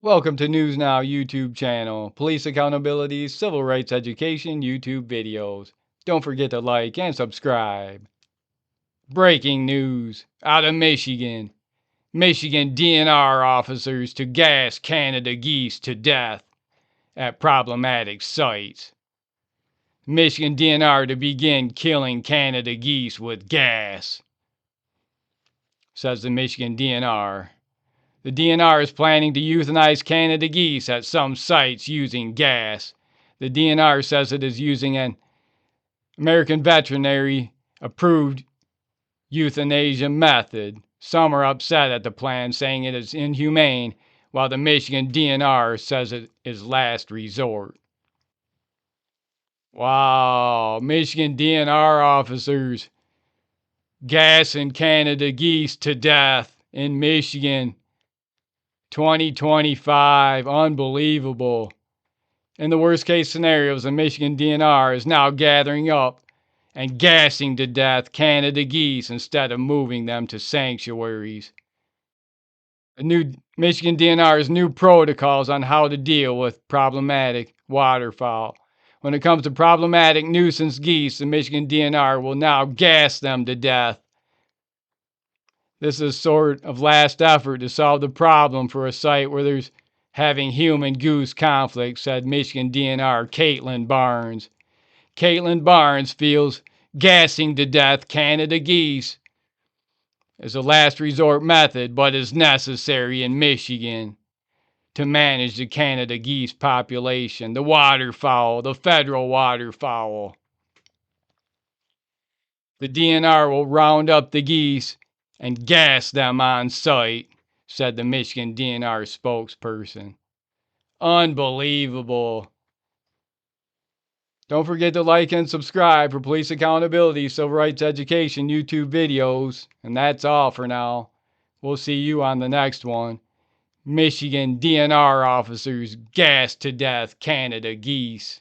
Welcome to News Now YouTube channel, police accountability, civil rights education YouTube videos. Don't forget to like and subscribe. Breaking news out of Michigan. Michigan DNR officers to gas Canada geese to death at problematic sites. Michigan DNR to begin killing Canada geese with gas, says the Michigan DNR. The DNR is planning to euthanize Canada geese at some sites using gas. The DNR says it is using an American veterinary approved euthanasia method. Some are upset at the plan, saying it is inhumane, while the Michigan DNR says it is last resort. Wow, Michigan DNR officers gassing Canada geese to death in Michigan. 2025, unbelievable. In the worst case scenarios, the Michigan DNR is now gathering up and gassing to death Canada geese instead of moving them to sanctuaries. The new Michigan DNR's new protocols on how to deal with problematic waterfowl. When it comes to problematic nuisance geese, the Michigan DNR will now gas them to death. This is sort of last effort to solve the problem for a site where there's having human-goose conflict, said Michigan DNR Caitlin Barnes. Caitlin Barnes feels gassing to death Canada geese is a last resort method, but is necessary in Michigan to manage the Canada geese population, the waterfowl, the federal waterfowl. The DNR will round up the geese and gas them on site, said the Michigan DNR spokesperson. Unbelievable. Don't forget to like and subscribe for police accountability, civil rights education YouTube videos. And that's all for now. We'll see you on the next one. Michigan DNR officers gassed to death Canada geese.